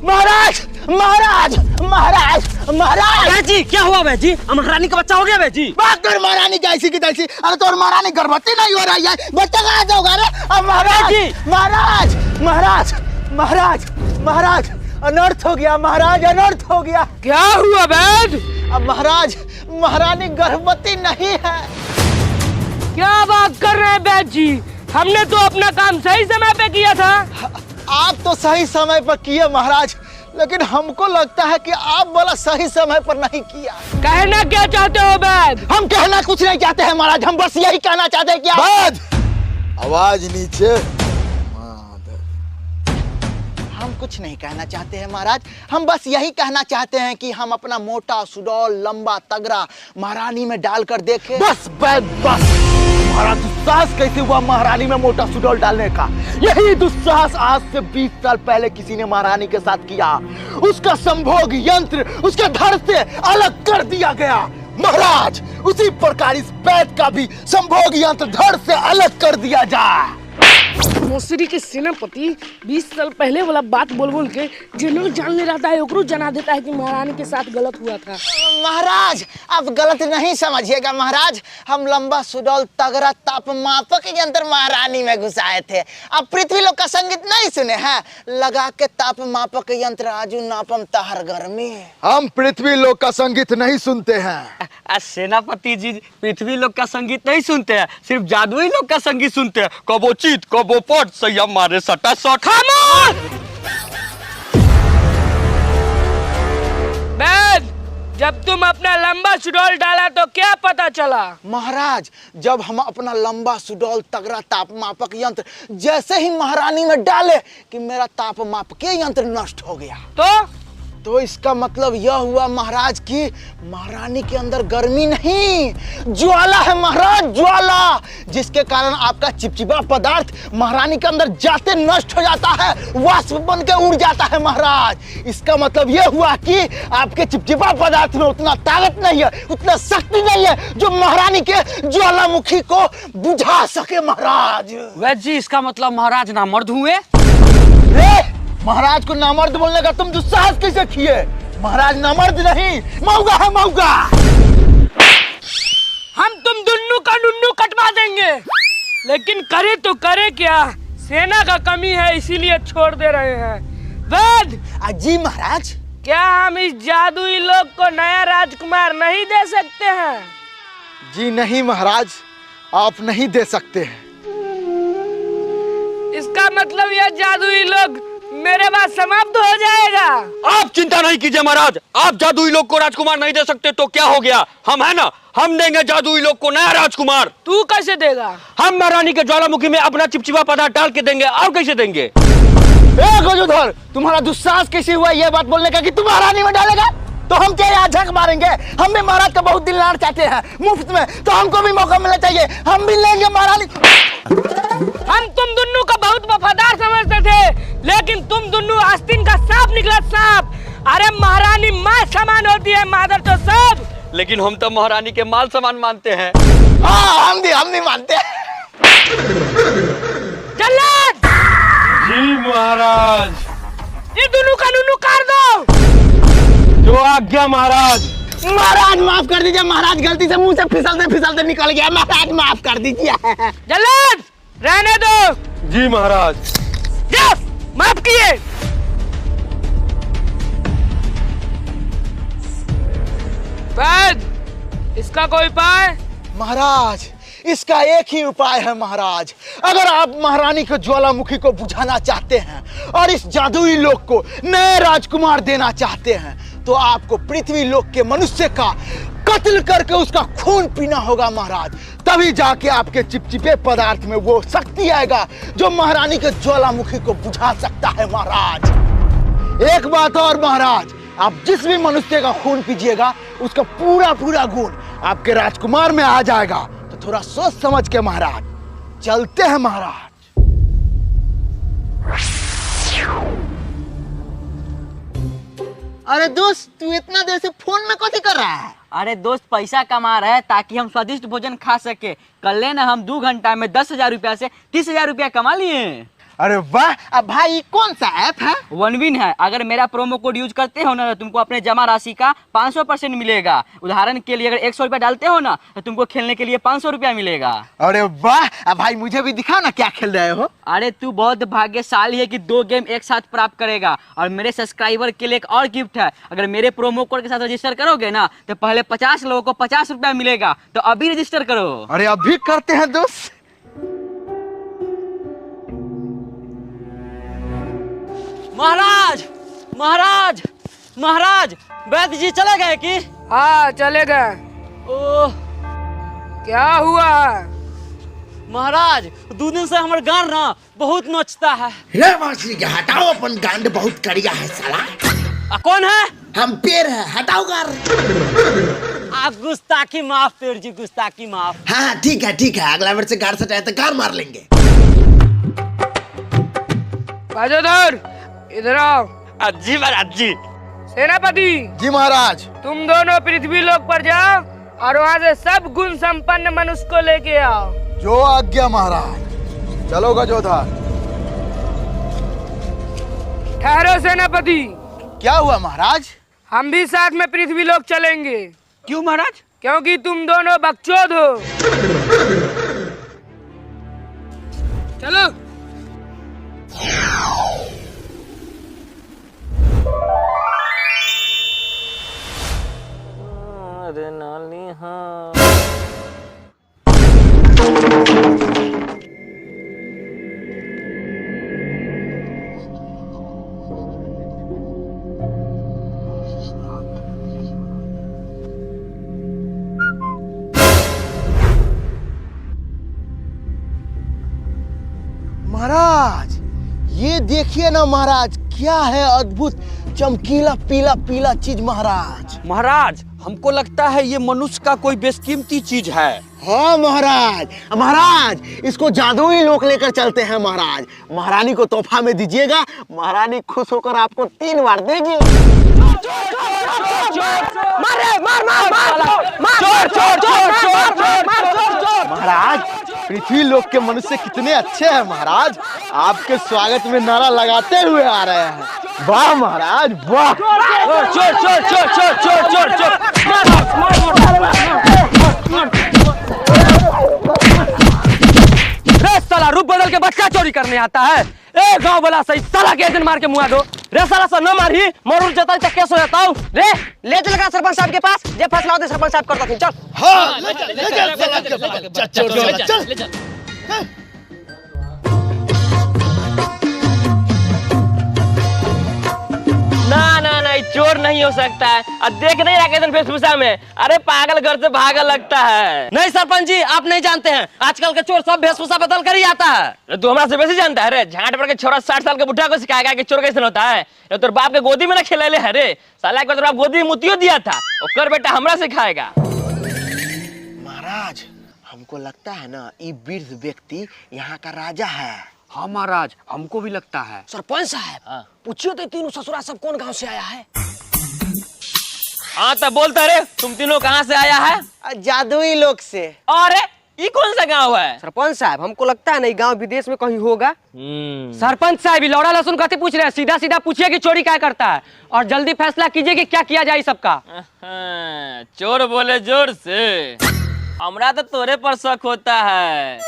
महाराज महाराज महाराज महाराज जी क्या हुआ बे जी? महारानी का बच्चा हो गया बे जी? बात कर महारानी जैसी की तैसी। अरे तो महारानी गर्भवती नहीं हो रही है, बच्चा कहाँ से होगा रे? अब महाराज महाराज महाराज महाराज महाराज अनर्थ हो गया महाराज, अनर्थ हो गया। क्या हुआ बैद? अब महाराज महारानी गर्भवती नहीं है। क्या बात कर रहे हैं बैद जी? हमने तो अपना काम सही समय पे किया था। आप तो सही समय पर किए महाराज, लेकिन हमको लगता है कि आप वाला सही समय पर नहीं किया। कहना क्या चाहते हो बैद? हम कहना कुछ नहीं चाहते हैं महाराज, हम बस यही कहना चाहते हैं कि बैद आवाज नीचे। हम कुछ नहीं कहना चाहते हैं महाराज, हम बस यही कहना चाहते हैं कि हम अपना मोटा सुडौल लंबा तगड़ा महारानी में डालकर देखें। बस बैद बस। हमारा दुस्साहस कैसे हुआ महारानी में मोटा सुडौल डालने का? यही दुस्साहस आज से 20 साल पहले किसी ने महारानी के साथ किया। उसका संभोग यंत्र उसके धड़ से अलग कर दिया गया। महाराज उसी प्रकार इस बैद का भी संभोग यंत्र धड़ से अलग कर दिया जाए। मौसरी के सेनापति 20 साल पहले वाला बात बोल बोल के जिन्होंने जानने रहता है ओकरो जना देता है कि महारानी के साथ गलत हुआ था। महाराज आप गलत नहीं समझिएगा महाराज, हम लंबा सुडौल तगड़ा तापमापक यंत्र महारानी में घुसाए थे। आप पृथ्वी लोक का संगीत नहीं सुने हैं? लगा के तापमापक यंत्र आजू नापम तहर गर्मी। हम पृथ्वी लोक का संगीत नहीं सुनते हैं। सेनापति जी पृथ्वी लोक का संगीत नहीं सुनते हैं, सिर्फ जादुई लोग का संगीत सुनते हैं। कबो चीत कबो पट सैया मारे सटा सट। बैद जब तुम अपना लंबा सुडौल डाला तो क्या पता चला? महाराज जब हम अपना लंबा सुडौल तगड़ा तापमापक यंत्र जैसे ही महारानी में डाले कि मेरा तापमापक यंत्र नष्ट हो गया। तो इसका मतलब यह हुआ महाराज कि महारानी के अंदर गर्मी नहीं ज्वाला है महाराज, ज्वाला, जिसके कारण आपका चिपचिपा पदार्थ महारानी के अंदर जाते नष्ट हो जाता है, वाष्प बन के उड़ जाता है महाराज। इसका मतलब यह हुआ कि आपके चिपचिपा पदार्थ में उतना ताकत नहीं है, उतना शक्ति नहीं है जो महारानी के ज्वालामुखी को बुझा सके महाराज। वैद जी इसका मतलब महाराज ना मर्द हुए? महाराज को नामर्द बोलने का तुम दुस्साहस कैसे किए? महाराज नामर्द नहीं, मौगा है मौगा। हम तुम दुन्नू का नुन्नू कटवा देंगे, लेकिन करे तो करे क्या? सेना का कमी है इसीलिए छोड़ दे रहे हैं। वैद जी महाराज क्या हम इस जादुई लोग को नया राजकुमार नहीं दे सकते हैं? जी नहीं महाराज, आप नहीं दे सकते हैं। इसका मतलब यह जादुई लोग मेरे बाद समाप्त हो जाएगा। आप चिंता नहीं कीजिए महाराज, आप जादुई लोग को राजकुमार नहीं दे सकते तो क्या हो गया? हम है ना, हम देंगे जादुई लोग को नया राजकुमार। तू कैसे देगा? हम महारानी के ज्वालामुखी में अपना चिपचिपा पदार्थ डाल के देंगे। और कैसे देंगे? गजोधर तुम्हारा दुस्साहस कैसे हुआ यह बात बोलने का कि तुम महारानी में डालेगा? तो हम तेरे यहाँ झक मारेंगे। हम भी महाराज का बहुत दिल लाना चाहते हैं मुफ्त में, तो हमको भी मौका मिलना चाहिए, हम भी लेंगे महारानी। हम तुम दुन्नू का बहुत वफादार समझते थे, लेकिन तुम दुन्नू आस्तीन का सांप निकला सांप। अरे महारानी माँ समान होती है मादर तो सब। लेकिन हम तो महारानी के माल सामान मानते हैं। हाँ हम भी मानते हैं। जल्लाद जी महाराज। ये दोनों का नुन्नू काट दो। जो आज्ञा महाराज। महाराज माफ कर दीजिए, महाराज गलती से मुंह से फिसलते निकल गया, महाराज माफ कर दीजिए। जल्लाद रहने दो। जी महाराज। माफ किए। वैद इसका कोई उपाय? महाराज इसका एक ही उपाय है महाराज। अगर आप महारानी के ज्वालामुखी को बुझाना चाहते हैं और इस जादुई लोक को नए राजकुमार देना चाहते हैं तो आपको पृथ्वी लोक के मनुष्य का कत्ल करके उसका खून पीना होगा महाराज। तभी जाके आपके चिपचिपे पदार्थ में वो शक्ति आएगा जो महारानी के ज्वालामुखी को बुझा सकता है महाराज। एक बात और महाराज, आप जिस भी मनुष्य का खून पीजिएगा उसका पूरा गुण आपके राजकुमार में आ जाएगा। तो थोड़ा सोच समझ के महाराज चलते हैं महाराज। अरे दोस्त तू इतना देर से फोन में कथी कर रहा है? अरे दोस्त पैसा कमा रहा है ताकि हम स्वादिष्ट भोजन खा सके। कल ना हम 2 घंटा में 10,000 रुपया से 30,000 रुपया कमा लिए। अरे वाह। अब भाई कौन सा ऐप है? OneWin है। अगर मेरा प्रोमो कोड यूज करते हो ना तो तुमको अपने जमा राशि का 500% मिलेगा। उदाहरण के लिए अगर 100 रुपया डालते हो ना तो तुमको खेलने के लिए 500 रुपया मिलेगा। अरे वाह। अब भाई मुझे भी दिखाओ ना क्या खेल रहे हो। अरे तू बहुत भाग्यशाली है कि 2 गेम एक साथ प्राप्त करेगा। और मेरे सब्सक्राइबर के लिए एक और गिफ्ट है। अगर मेरे प्रोमो कोड के साथ रजिस्टर करोगे ना तो पहले 50 लोगों को 50 रुपया मिलेगा। तो अभी रजिस्टर करो। अरे अभी करते हैं दोस्त। महाराज महाराज महाराज, वैद्य जी चले गए कि? हाँ चले गए। ओह क्या हुआ? महाराज 2 दिन से हमारे गांड ना बहुत नोचता है। रे मछली के हटाओ, अपन गांड बहुत कड़िया है साला। कौन है? हम पेड़ है, हटाओ गार। आप गुस्ताखी माफ पेड़ जी, गुस्ताखी माफ। हाँ ठीक है, अगला बार से गार सटाए तो गार मार लेंगे। बाजोदर इधर आओ। जी महाराज जी। सेनापति जी महाराज। तुम दोनों पृथ्वी लोक पर जाओ और वहाँ से सब गुण संपन्न मनुष्य को लेके आओ। जो आज्ञा महाराज। चलो गजोधर। ठहरो सेनापति। क्या हुआ महाराज? हम भी साथ में पृथ्वी लोक चलेंगे। क्यों महाराज? क्योंकि तुम दोनों बकचोद हो। चलो। अरे नाली हाँ। महाराज ये देखिए ना महाराज, क्या है अद्भुत चमकीला पीला पीला चीज महाराज। महाराज हमको लगता है ये मनुष्य का कोई बेशकीमती चीज है। हाँ महाराज। महाराज इसको जादुई लोक लेकर चलते हैं महाराज। महारानी को तोहफा में दीजिएगा, महारानी खुश होकर आपको 3 बार देगी। महाराज पृथ्वी लोक के मनुष्य कितने अच्छे हैं महाराज, आपके स्वागत में नारा लगाते हुए आ रहे हैं। वाह महाराज वाह। चोर चोर चोर चोर चोर चोर चोर। रे साला रूप बदल के बच्चा चोरी करने आता है। ए गांव वाला सही साला के दिन मार के मुआ दो। रे साला सा न मारी मोरू जतन तक केस हो जाता हूं। रे ले चल का सरपंच साहब के पास, जे फैसला होते सरपंच साहब करता थी। चल। हाँ ले चल। ना चोर नहीं हो सकता है। अब देख नहीं रहा कैसे वेशभूषा में। अरे पागल घर से भागल लगता है। नहीं सरपंच जी आप नहीं जानते हैं, आजकल के चोर सब वेशभूषा बदल कर ही आता है। तू हमरा से बेसी जानता है रे। झाट पर के छोरा 60 साल के बुढ़ा को सिखाएगा कि चोर कैसे होता है। ये तोर बाप के गोदी में ना खिलाले है रे साला। एक बार तोर बाप गोदी में मुतियो दिया था, ओकर बेटा हमरा सिखाएगा। महाराज हमको लगता है ना ये वृद्ध व्यक्ति यहाँ का राजा है। हाँ महाराज हमको भी लगता है। सरपंच साहब पूछियो तो तीनों ससुरा सब कौन गांव से आया है। हाँ तो बोलता रे तुम तीनों कहाँ से आया है? जादुई लोक से। अरे ये कौन सा गांव है? सरपंच साहब हमको लगता है ना ये गांव विदेश में कहीं होगा। सरपंच साहब लौड़ा लहसुन कहते पूछ रहे हैं, सीधा सीधा पूछिए कि चोरी क्या करता है और जल्दी फैसला कीजिए कि क्या किया जाए सबका। चोर बोले जोर से, हमरा तो तोरे पर शक होता है।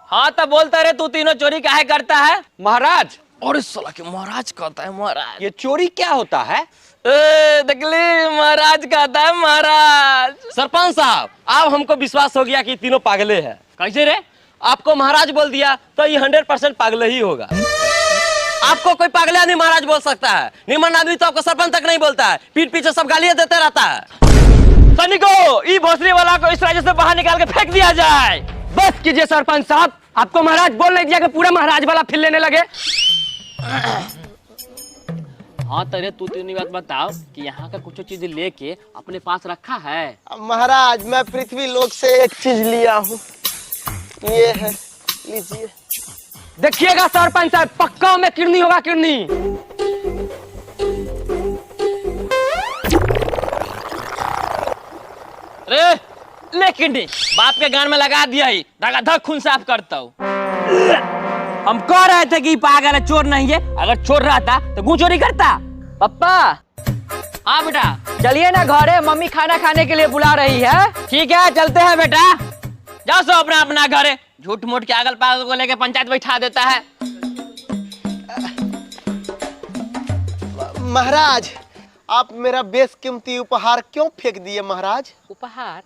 हाँ तो बोलता रे तू तीनों चोरी काहे करता है? महाराज और इस साला के महाराज कहता है महाराज। ये चोरी क्या होता है? देखली महाराज कहता है महाराज। सरपंच साहब अब हमको विश्वास हो गया कि तीनों पागले हैं। कैसे रे? आपको महाराज बोल दिया तो ये 100% पागल ही होगा। आपको कोई पागल आदमी महाराज बोल सकता है, निमन आदमी तो आपको सरपंच तक नहीं बोलता है, पीठ पीछे सब गालियां देते रहता है। सैनिकों ई भोसड़ी वाला को इस राज्य से बाहर निकाल के फेंक दिया जाए। बस कीजिए सरपंच साहब, आपको महाराज बोल नहीं दिया कि पूरा महाराज वाला फील लेने लगे। हाँ तेरे तू तीन बात बताओ कि यहाँ का कुछ चीज लेके अपने पास रखा है। महाराज मैं पृथ्वी लोक से एक चीज लिया हूँ, ये है लीजिए। देखिएगा सरपंच साहब पक्का में किडनी होगा किडनी। रे ले किडनी बाप के गान में लगा दिया ही, धक खून साफ करता हूँ। हम कह रहे थे कि पागल है, चोर नहीं है। अगर चोर रहता तो क्यों चोरी करता? पप्पा। हाँ बेटा। चलिए ना घरे, मम्मी खाना खाने के लिए बुला रही है। ठीक है चलते हैं बेटा। जाओ सो अपना अपना घरे। झूठ मूठ के अगल पागल को लेके पंचायत बैठा देता है। महाराज, आप मेरा बेशकीमती उपहार क्यों फेंक दिए महाराज? उपहार?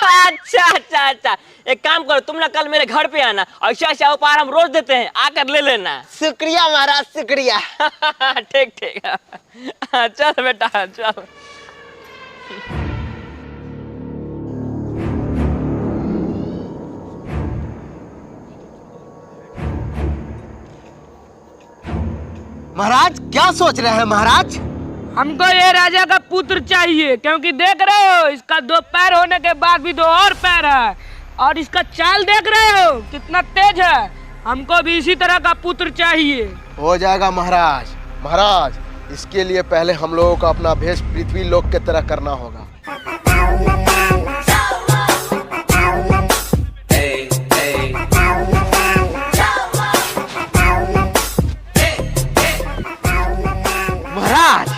अच्छा अच्छा अच्छा, एक काम करो तुम ना कल मेरे घर पे आना, ऐसा ऐसा उपहार हम रोज देते हैं, आकर ले लेना। शुक्रिया महाराज, शुक्रिया। ठीक ठीक। चल बेटा चल। महाराज क्या सोच रहे हैं महाराज? हमको ये राजा का पुत्र चाहिए, क्योंकि देख रहे हो इसका 2 पैर होने के बाद भी 2 और पैर है, और इसका चाल देख रहे हो कितना तेज है। हमको भी इसी तरह का पुत्र चाहिए। हो जाएगा महाराज। महाराज, इसके लिए पहले हम लोगों को अपना भेष पृथ्वी लोक के तरह करना होगा। महाराज,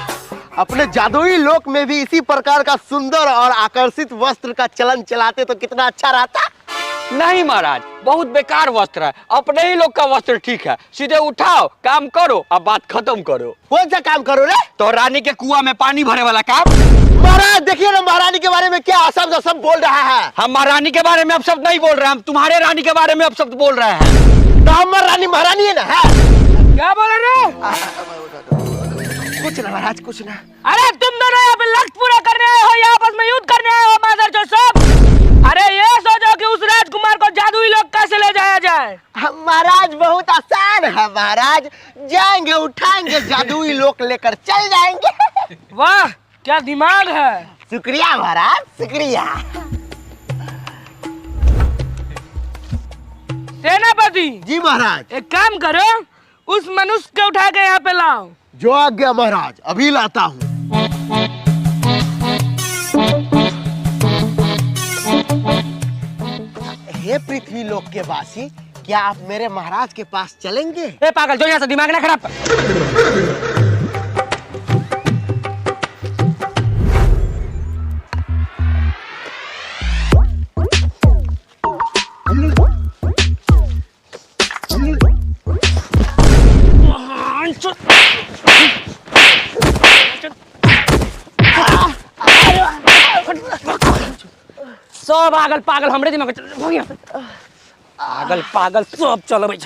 अपने जादुई लोक में भी इसी प्रकार का सुंदर और आकर्षित वस्त्र का चलन चलाते तो कितना अच्छा रहता। नहीं महाराज, बहुत बेकार वस्त्र है। अपने ही लोग का वस्त्र ठीक है। सीधे उठाओ, काम करो, अब बात खत्म करो। कौन सा काम करो रे? तो रानी के कुआं में पानी भरे वाला काम। महाराज देखिए ना, महारानी के बारे में क्या अशब्द सब बोल रहा है। हम महारानी के बारे में अब शब्द नहीं बोल रहे हैं, हम तुम्हारे रानी के बारे में अब शब्द बोल रहे हैं। तो हमारी रानी महारानी है ना? है क्या बोल रहे हो? कुछ ना महाराज, कुछ ना। अरे तुम दोनों यहाँ पे लक्ष्य पूरा करने आए हो या आपस में युद्ध करने आए हो मादर जो सब? अरे ये सोचो कि उस राजकुमार को जादुई लोक कैसे ले जाया जाए। महाराज बहुत आसान है महाराज, जाएंगे उठाएंगे जादुई लोक लेकर चल जाएंगे। वाह क्या दिमाग है। शुक्रिया महाराज, शुक्रिया। सेनापति जी महाराज। एक काम करो, उस मनुष्य को उठा के यहाँ पे लाओ। जो आज्ञा महाराज, अभी लाता हूँ। हे पृथ्वी लोक के वासी, क्या आप मेरे महाराज के पास चलेंगे? ए पागल, जो यहाँ से दिमाग ना खराब कर। सब पागल पागल हमरे दिमाग पागल पागल सब चलो भाई।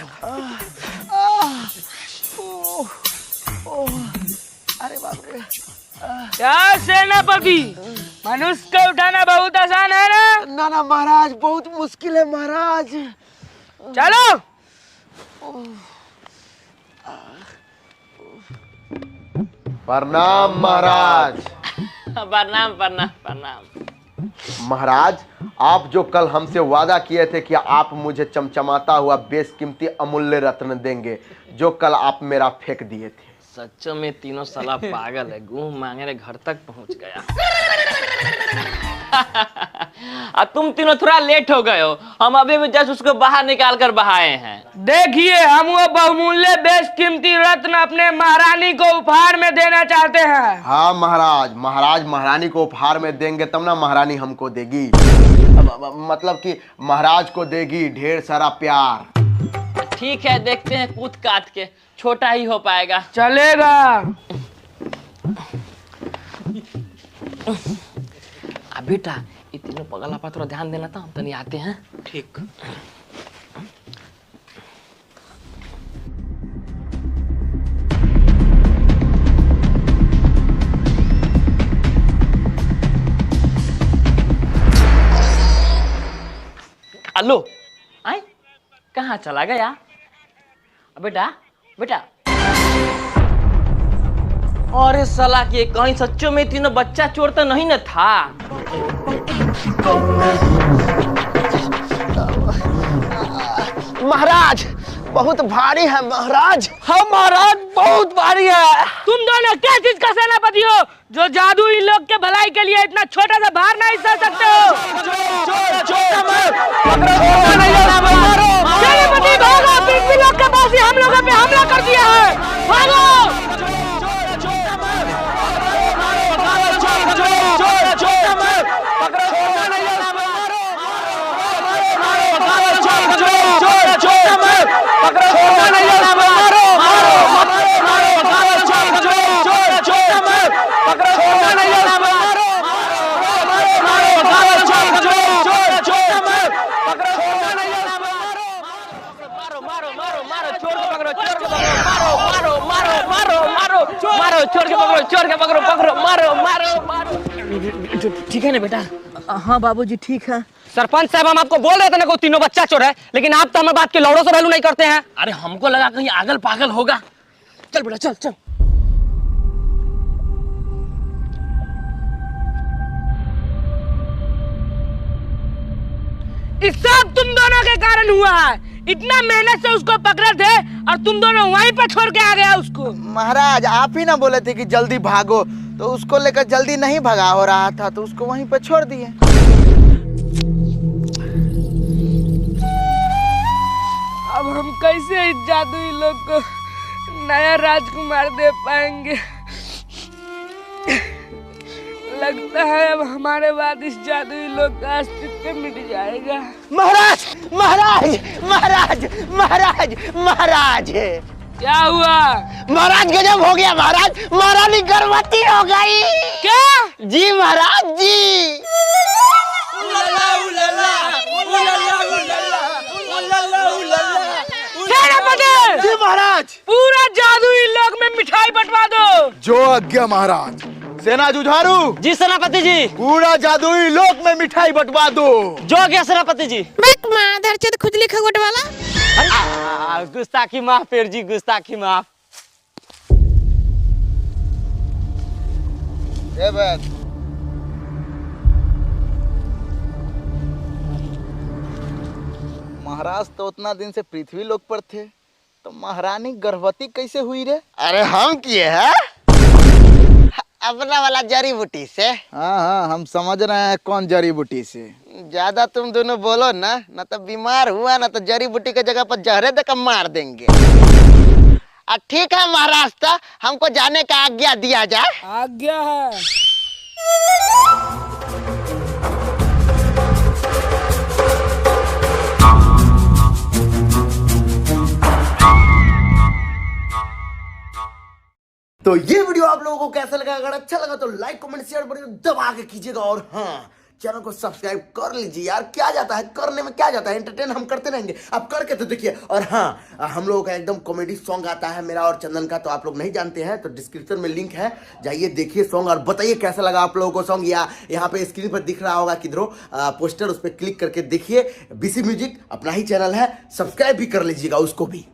अरे बाप रे। क्या सेनापति, मनुष्य को उठाना बहुत आसान है ना? ना ना महाराज, बहुत मुश्किल है महाराज। चलो। प्रणाम महाराज। प्रणाम प्रणाम प्रणाम। महाराज, आप जो कल हमसे वादा किए थे कि आप मुझे चमचमाता हुआ बेशकीमती अमूल्य रत्न देंगे, जो कल आप मेरा फेंक दिए थे। सच में तीनों साला पागल है, घूम मांगे घर तक पहुंच गया। अब तुम तीनों थोड़ा लेट हो गए हो, हम अभी भी जस्ट उसको बाहर निकाल कर बहाए हैं। देखिए, हम वो बहुमूल्य बेशकीमती रत्न अपने महारानी को उपहार में देना चाहते हैं। हाँ महाराज, महाराज महारानी को उपहार में देंगे तब ना महारानी हमको देगी। मतलब कि महाराज को देगी ढेर सारा प्यार। ठीक है, देखते हैं कूद काट के, छोटा ही हो पाएगा। चलेगा। अब बेटा ये तीनों पगला पर थोड़ा ध्यान देना था, हम तो नहीं आते हैं। ठीक। हेलो, आए कहाँ चला गया बेटा? बेटा अरे साला के कहीं सच्चों में तीनों बच्चा चोर तो नहीं न था? महाराज बहुत भारी है महाराज। हाँ महाराज, बहुत भारी है। तुम दोनों क्या चीज का सेनापति हो जो जादुई लोग के भलाई के लिए इतना छोटा सा भार नहीं सह सकते हो? सेनापति भागो, पृथ्वी लोक के लोगों पे हमला कर दिया है। भागो! चोर के पकड़ो, मारो मारो। ठीक है ना बेटा? हाँ बाबूजी ठीक है। सरपंच साहब, हम आपको बोल रहे थे ना कि तीनों बच्चा चोर है, लेकिन आप तो हमें बात के लौड़ों से वैल्यू नहीं करते हैं। अरे हमको लगा कहीं आगल पागल होगा। चल बेटा चल चल। इस सब तुम दोनों के कारण हुआ है। इतना मेहनत से उसको पकड़े थे और तुम दोनों वहीं पर छोड़ के आ गया उसको। महाराज आप ही ना बोले थे कि जल्दी भागो, तो उसको लेकर जल्दी नहीं भगा हो रहा था तो उसको वहीं पे छोड़ दिए। अब हम कैसे इस जादुई लोग को नया राजकुमार दे पाएंगे? लगता है अब हमारे बाद इस जादुई लोग का अस्तित्व मिट जाएगा। महाराज महाराज महाराज महाराज महाराज क्या हुआ? महाराज गजब हो गया महाराज, महारानी गर्भवती हो गई। क्या? जी महाराज जी। सेनापति! जी महाराज। पूरा जादुई लोक में मिठाई बंटवा दो। जो आज्ञा महाराज। सेना जुझारू। जी सेनापति जी। पूरा जादुई लोक में मिठाई बंटवा दो। जो गया सेनापति जी। खुजली खगोट वाला। गुस्ताखी माफ पेर जी, गुस्ताखी माफ। महाराज तो उतना दिन से पृथ्वी लोक पर थे, तो महारानी गर्भवती कैसे हुई रे? अरे हम किए हैं अपना वाला जड़ी बूटी से। हाँ हाँ हम समझ रहे हैं कौन जड़ी बूटी से। ज्यादा तुम दोनों बोलो ना तो बीमार हुआ ना तो जड़ी बूटी के जगह पर जहरे देकर मार देंगे। ठीक है महाराज, तो हमको जाने का आज्ञा दिया जाए। आज्ञा है। तो ये वीडियो आप लोगों को कैसा लगा? अगर अच्छा लगा तो लाइक कमेंट शेयर बटन दबा के कीजिएगा, और हाँ चैनल को सब्सक्राइब कर लीजिए यार। क्या जाता है करने में, क्या जाता है, एंटरटेन हम करते रहेंगे, आप करके तो देखिए। और हाँ हम लोगों का एकदम कॉमेडी सॉन्ग आता है मेरा और चंदन का, तो आप लोग नहीं जानते हैं तो डिस्क्रिप्शन में लिंक है, जाइए देखिए सॉन्ग और बताइए कैसा लगा आप लोगों को सॉन्ग। या यहाँ पे स्क्रीन पर दिख रहा होगा किधरों पोस्टर, उस पर क्लिक करके देखिए। बीसी म्यूजिक अपना ही चैनल है, सब्सक्राइब भी कर लीजिएगा उसको भी।